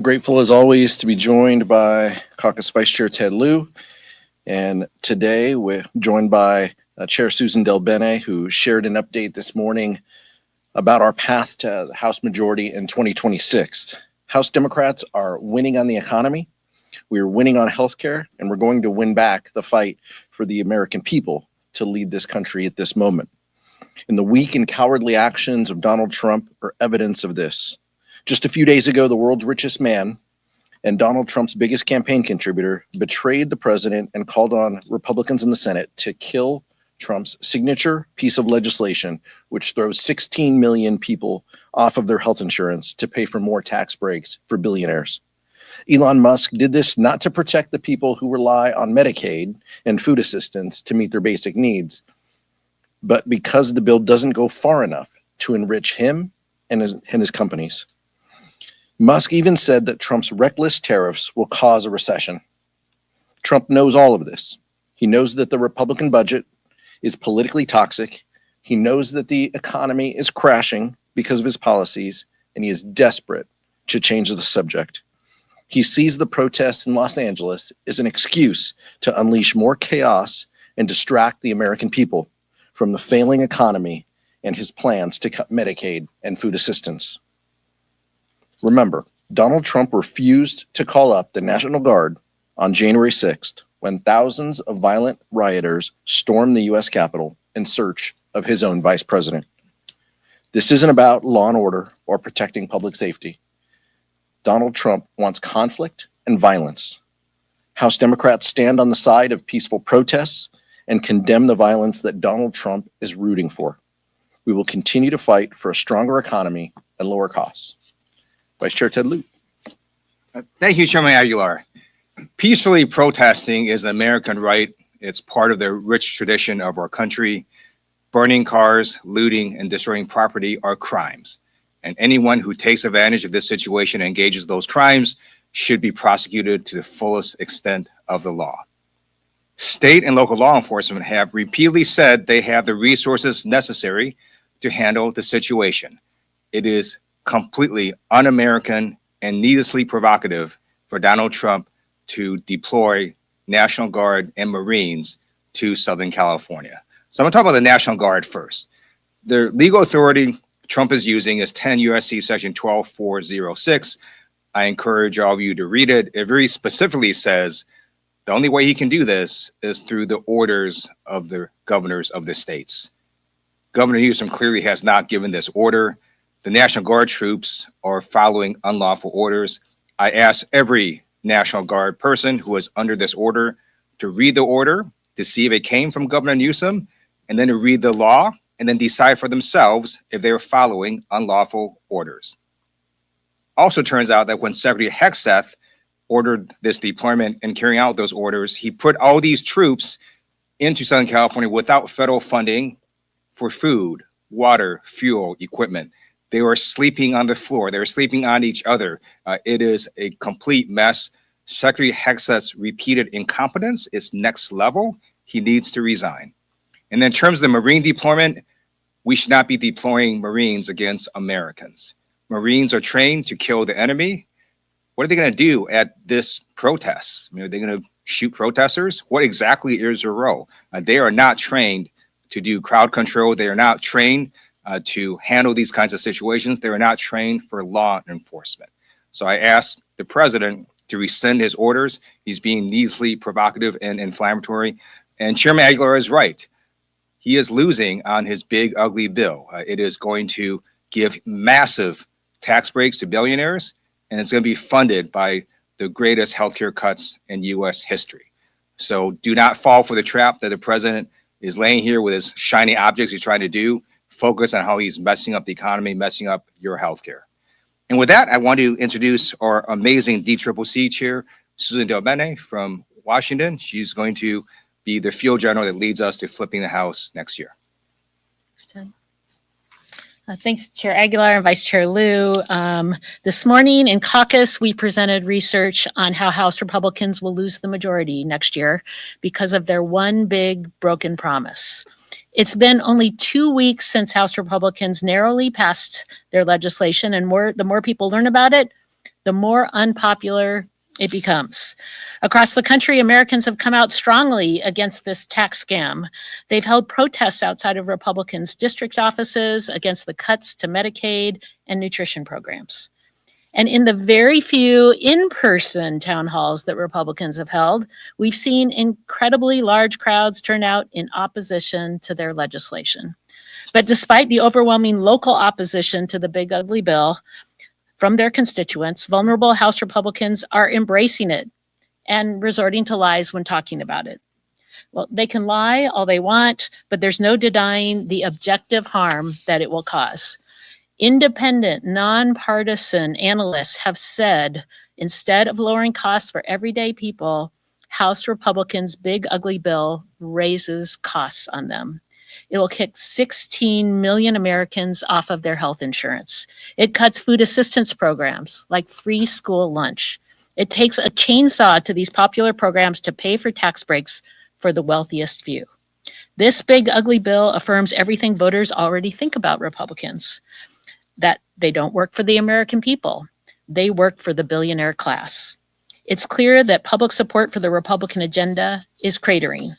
Grateful as always to be joined by Caucus Vice Chair Ted Lieu. And today we're joined by Chair Susan Del Bene, who shared an update this morning about our path to the House majority in 2026. House Democrats are winning on the economy. We are winning on healthcare, and we're going to win back the fight for the American people to lead this country at this moment. And the weak and cowardly actions of Donald Trump are evidence of this. Just a few days ago, the world's richest man and Donald Trump's biggest campaign contributor betrayed the president and called on Republicans in the Senate to kill Trump's signature piece of legislation, which throws 16 million people off of their health insurance to pay for more tax breaks for billionaires. Elon Musk did this not to protect the people who rely on Medicaid and food assistance to meet their basic needs, but because the bill doesn't go far enough to enrich him and his companies. Musk even said that Trump's reckless tariffs will cause a recession. Trump knows all of this. He knows that the Republican budget is politically toxic. He knows that the economy is crashing because of his policies, and he is desperate to change the subject. He sees the protests in Los Angeles as an excuse to unleash more chaos and distract the American people from the failing economy and his plans to cut Medicaid and food assistance. Remember, Donald Trump refused to call up the National Guard on January 6th when thousands of violent rioters stormed the U.S. Capitol in search of his own vice president. This isn't about law and order or protecting public safety. Donald Trump wants conflict and violence. House Democrats stand on the side of peaceful protests and condemn the violence that Donald Trump is rooting for. We will continue to fight for a stronger economy and lower costs. Vice Chair Ted Lieu. Thank you, Chairman Aguilar. Peacefully protesting is an American right. It's part of the rich tradition of our country. Burning cars, looting, and destroying property are crimes. And anyone who takes advantage of this situation and engages those crimes should be prosecuted to the fullest extent of the law. State and local law enforcement have repeatedly said they have the resources necessary to handle the situation. It is completely un-American and needlessly provocative for Donald Trump to deploy National Guard and Marines to Southern California. So I'm going to talk about the National Guard first. The legal authority Trump is using is 10 U.S.C. Section 12406. I encourage all of you to read it. It very specifically says the only way he can do this is through the orders of the governors of the states. Governor Newsom clearly has not given this order. The National Guard troops are following unlawful orders. I ask every National Guard person who is under this order to read the order, to see if it came from Governor Newsom, and then to read the law, and then decide for themselves if they are following unlawful orders. Also turns out that when Secretary Hegseth ordered this deployment and carrying out those orders, he put all these troops into Southern California without federal funding for food, water, fuel, equipment. They were sleeping on the floor. They were sleeping on each other. It is a complete mess. Secretary Hegseth's repeated incompetence is next level. He needs to resign. And then in terms of the Marine deployment, we should not be deploying Marines against Americans. Marines are trained to kill the enemy. What are they going to do at this protest? I mean, are they going to shoot protesters? What exactly is their role? They are not trained to do crowd control. They are not trained to handle these kinds of situations. They are not trained for law enforcement. So I asked the president to rescind his orders. He's being needlessly provocative and inflammatory. And Chairman Aguilar is right. He is losing on his big, ugly bill. It is going to give massive tax breaks to billionaires, and it's going to be funded by the greatest healthcare cuts in U.S. history. So do not fall for the trap that the president is laying here with his shiny objects he's trying to do. Focus on how he's messing up the economy, messing up your healthcare. And with that, I want to introduce our amazing DCCC chair, Susan Del Bene from Washington. She's going to be the field general that leads us to flipping the House next year. Thanks, Chair Aguilar and Vice Chair Lieu. This morning in caucus, we presented research on how House Republicans will lose the majority next year because of their one big broken promise. It's been only 2 weeks since House Republicans narrowly passed their legislation, and the more people learn about it, the more unpopular it becomes. Across the country, Americans have come out strongly against this tax scam. They've held protests outside of Republicans' district offices against the cuts to Medicaid and nutrition programs. And in the very few in-person town halls that Republicans have held, we've seen incredibly large crowds turn out in opposition to their legislation. But despite the overwhelming local opposition to the big ugly bill from their constituents, vulnerable House Republicans are embracing it and resorting to lies when talking about it. Well, they can lie all they want, but there's no denying the objective harm that it will cause. Independent, nonpartisan analysts have said, instead of lowering costs for everyday people, House Republicans' big ugly bill raises costs on them. It will kick 16 million Americans off of their health insurance. It cuts food assistance programs like free school lunch. It takes a chainsaw to these popular programs to pay for tax breaks for the wealthiest few. This big ugly bill affirms everything voters already think about Republicans, that they don't work for the American people. They work for the billionaire class. It's clear that public support for the Republican agenda is cratering.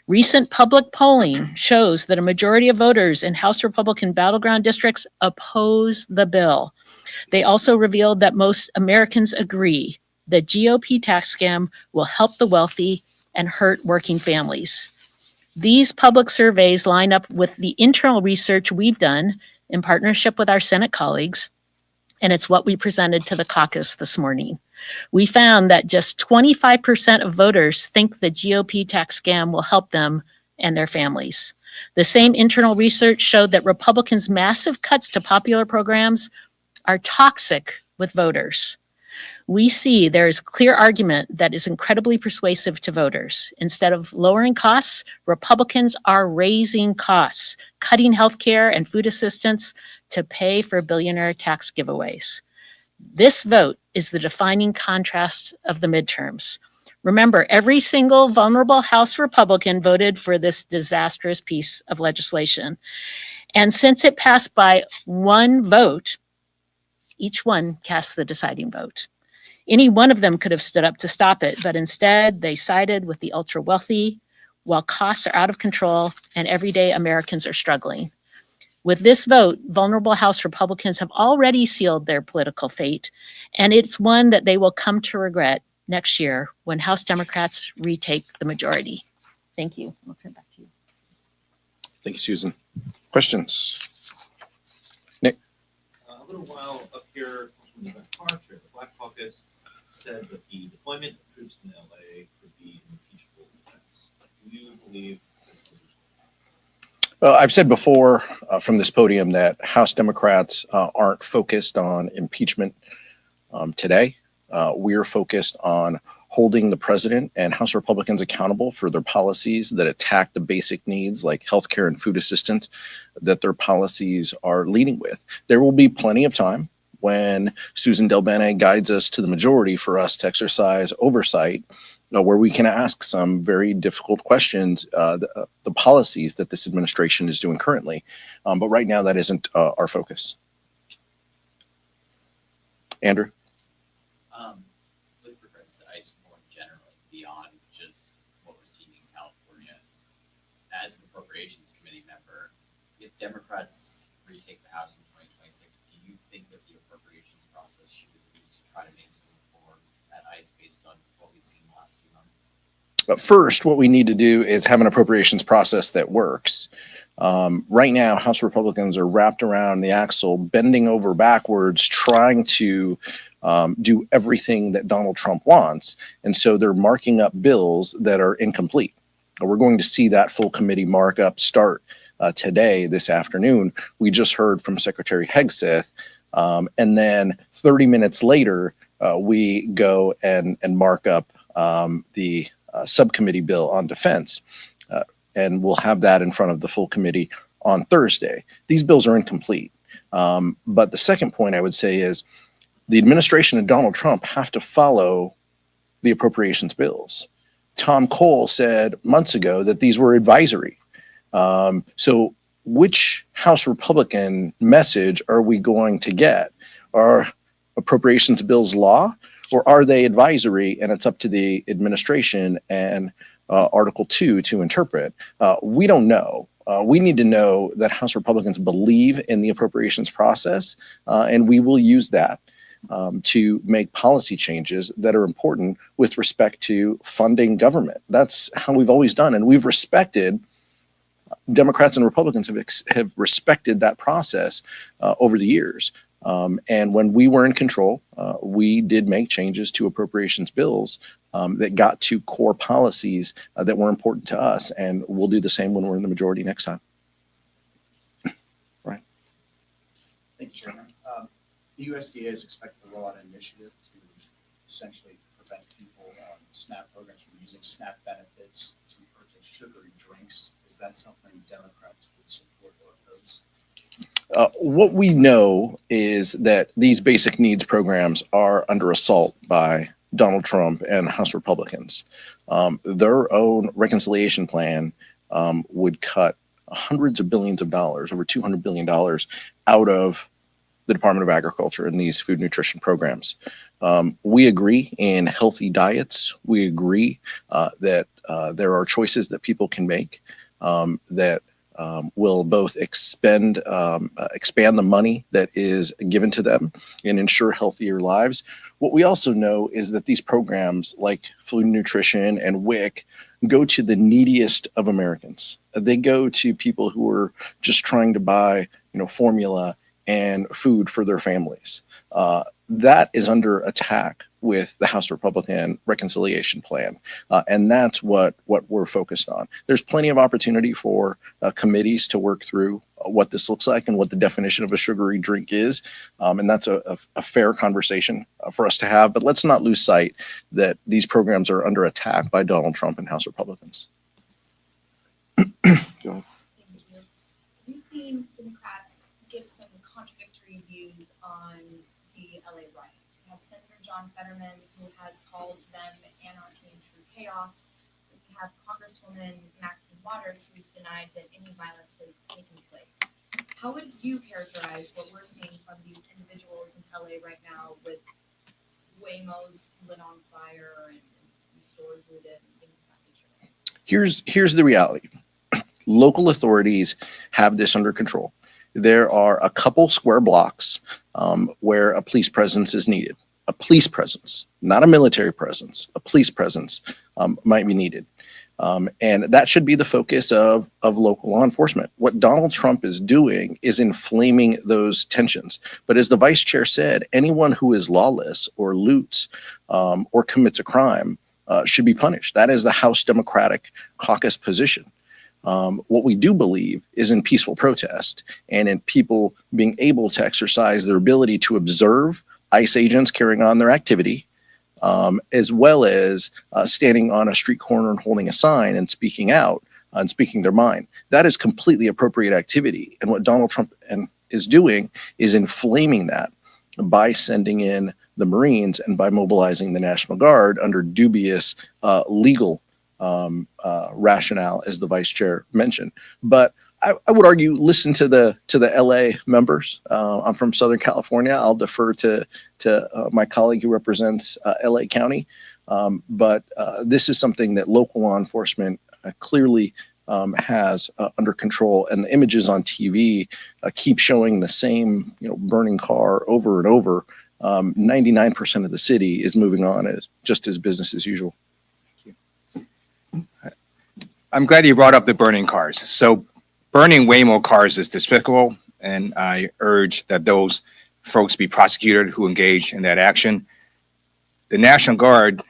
Recent public polling shows that a majority of voters in House Republican battleground districts oppose the bill. They also revealed that most Americans agree the GOP tax scam will help the wealthy and hurt working families. These public surveys line up with the internal research we've done in partnership with our Senate colleagues, and it's what we presented to the caucus this morning. We found that just 25% of voters think the GOP tax scam will help them and their families. The same internal research showed that Republicans' massive cuts to popular programs are toxic with voters. We see there is clear argument that is incredibly persuasive to voters. Instead of lowering costs, Republicans are raising costs, cutting healthcare and food assistance to pay for billionaire tax giveaways. This vote is the defining contrast of the midterms. Remember, every single vulnerable House Republican voted for this disastrous piece of legislation. And since it passed by one vote, each one cast the deciding vote. Any one of them could have stood up to stop it, but instead they sided with the ultra wealthy while costs are out of control and everyday Americans are struggling. With this vote, vulnerable House Republicans have already sealed their political fate, and it's one that they will come to regret next year when House Democrats retake the majority. Thank you. I'll turn it back to you. Thank you, Susan. Questions? A little while up here, the Black Caucus said that the deployment of troops in LA could be an impeachable offense. Do you believe this is? Well, I've said before from this podium that House Democrats aren't focused on impeachment today. We're focused on holding the president and House Republicans accountable for their policies that attack the basic needs like healthcare and food assistance that their policies are leading with. There will be plenty of time when Susan DelBene guides us to the majority for us to exercise oversight, where we can ask some very difficult questions, the policies that this administration is doing currently. But right now, that isn't our focus. Andrew? With regards to ICE more generally, beyond just what we're seeing in California, as an Appropriations Committee member, if Democrats retake the House in 2026, do you think that the appropriations process should be used to try to make some reforms at ICE based on what we've seen in the last few months? But first, what we need to do is have an appropriations process that works. Right now, House Republicans are wrapped around the axle, bending over backwards, trying to do everything that Donald Trump wants. And so they're marking up bills that are incomplete. We're going to see that full committee markup start today, this afternoon. We just heard from Secretary Hegseth. And then 30 minutes later, we go and mark up the subcommittee bill on defense. And we'll have that in front of the full committee on Thursday. These bills are incomplete. But the second point I would say is the administration and Donald Trump have to follow the appropriations bills. Tom Cole said months ago that these were advisory. So which House Republican message are we going to get? Are appropriations bills law, or are they advisory and it's up to the administration and Article 2 to interpret? We don't know. We need to know that House Republicans believe in the appropriations process, and we will use that to make policy changes that are important with respect to funding government. That's how we've always done, and we've respected. Democrats and Republicans have respected that process over the years. And when we were in control, we did make changes to appropriations bills that got to core policies that were important to us. And we'll do the same when we're in the majority next time. Right. Thank you, Chairman. The USDA is expected to roll out an initiative to essentially prevent people on SNAP programs from using SNAP benefits to purchase sugary drinks. Is that something Democrats would support or oppose? What we know is that these basic needs programs are under assault by Donald Trump and House Republicans. Their own reconciliation plan would cut hundreds of billions of dollars, over $200 billion, out of the Department of Agriculture in these food nutrition programs. We agree in healthy diets. We agree that there are choices that people can make that will both expand the money that is given to them and ensure healthier lives. What we also know is that these programs like food nutrition and WIC go to the neediest of Americans. They go to people who are just trying to buy, formula and food for their families. That is under attack with the House Republican reconciliation plan. And that's what we're focused on. There's plenty of opportunity for committees to work through what this looks like and what the definition of a sugary drink is. And that's a fair conversation for us to have. But let's not lose sight that these programs are under attack by Donald Trump and House Republicans. Go ahead. We've seen Democrats give some contradictory views on the LA riots. We have Senator John Fetterman, who has called them anarchy and true chaos. We have Congresswoman Maxine Waters, who's denied that any violence has taken place. How would you characterize what we're seeing from these individuals in LA right now with Waymos lit on fire and stores looted and things of that nature? Here's the reality. Local authorities have this under control. There are a couple square blocks where a police presence is needed. A police presence, not a military presence, a police presence might be needed. And that should be the focus of local law enforcement. What Donald Trump is doing is inflaming those tensions. But as the vice chair said, anyone who is lawless or loots or commits a crime should be punished. That is the House Democratic Caucus position. What we do believe is in peaceful protest and in people being able to exercise their ability to observe ICE agents carrying on their activity, as well as standing on a street corner and holding a sign and speaking out and speaking their mind. That is completely appropriate activity. And what Donald Trump is doing is inflaming that by sending in the Marines and by mobilizing the National Guard under dubious legal rationale, as the vice chair mentioned. But I would argue, listen to the LA members. I'm from Southern California. I'll defer to my colleague who represents LA County. But this is something that local law enforcement clearly has under control. And the images on TV keep showing the same, burning car over and over. 99% of the city is moving on just as business as usual. I'm glad you brought up the burning cars. So burning Waymo cars is despicable, and I urge that those folks be prosecuted who engage in that action. The National Guard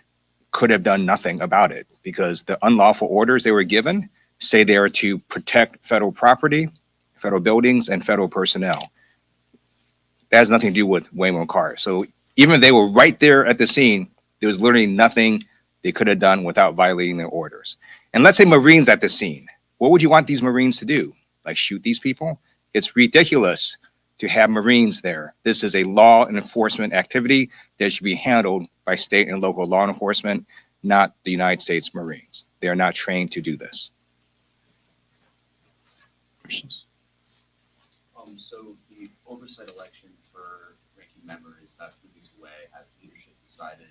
could have done nothing about it because the unlawful orders they were given say they are to protect federal property, federal buildings, and federal personnel. That has nothing to do with Waymo cars. So even if they were right there at the scene, there was literally nothing they could have done without violating their orders. And let's say Marines at the scene. What would you want these Marines to do? Like shoot these people? It's ridiculous to have Marines there. This is a law and enforcement activity that should be handled by state and local law enforcement, not the United States Marines. They are not trained to do this. Questions? So the oversight election for ranking member is about 2 weeks away. Has leadership decided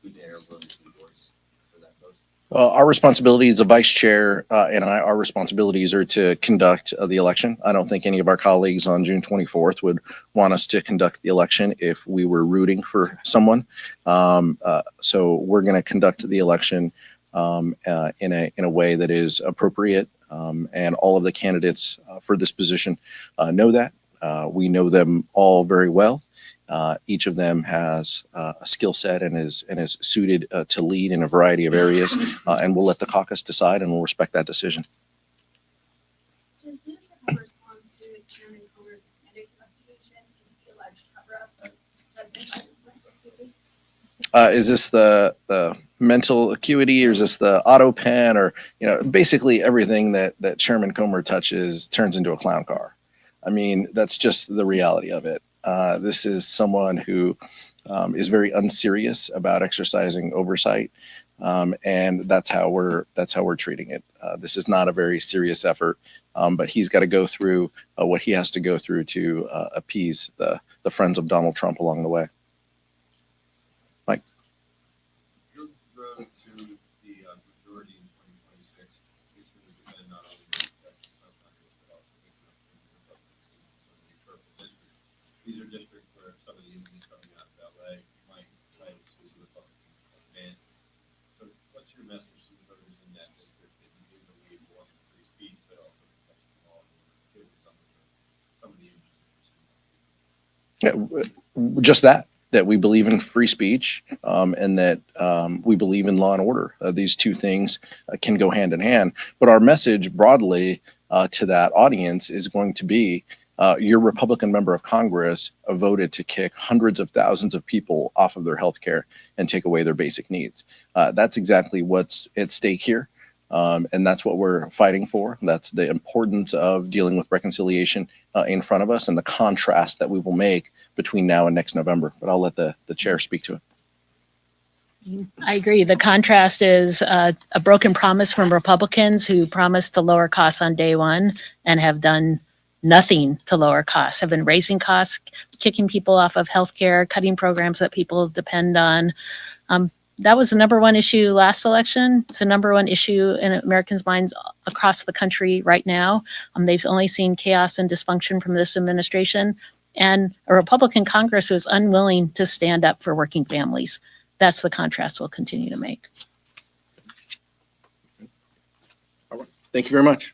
who they are willing to endorse for that post? Well, our responsibility as a vice chair and our responsibilities are to conduct the election. I don't think any of our colleagues on June 24th would want us to conduct the election if we were rooting for someone. So we're going to conduct the election in a way that is appropriate. And all of the candidates for this position know that. We know them all very well. Each of them has a skill set and is suited to lead in a variety of areas, and we'll let the caucus decide, and we'll respect that decision. Does leadership have a response to Chairman Comer's candidate investigation into the alleged cover-up of President Biden's mental acuity? Is this the mental acuity, or is this the auto pen, or basically everything that Chairman Comer touches turns into a clown car? I mean, that's just the reality of it. This is someone who is very unserious about exercising oversight, and that's how we're treating it. This is not a very serious effort, but he's got to go through what he has to go through to appease the friends of Donald Trump along the way. Mike. Your road to the majority in 2026 is going to depend not only on Congress, but also the Republicans in some of these purple districts. These are districts where some of the enemies coming out of LA might play to the Republicans advantage. So what's your message to the voters in that district that you do believe will want free speech, but also protect the law and order, given some of the images that you're seeing? Yeah, just that we believe in free speech, and that we believe in law and order. These two things can go hand in hand. But our message broadly to that audience is going to be, your Republican member of Congress voted to kick hundreds of thousands of people off of their health care and take away their basic needs. That's exactly what's at stake here. And that's what we're fighting for. That's the importance of dealing with reconciliation in front of us, and the contrast that we will make between now and next November. But I'll let the chair speak to it. I agree. The contrast is a broken promise from Republicans who promised to lower costs on day one and have done nothing to lower costs, have been raising costs, kicking people off of healthcare, cutting programs that people depend on. That was the number one issue last election. It's the number one issue in Americans' minds across the country right now. They've only seen chaos and dysfunction from this administration, and a Republican Congress who is unwilling to stand up for working families. That's the contrast we'll continue to make. Thank you very much.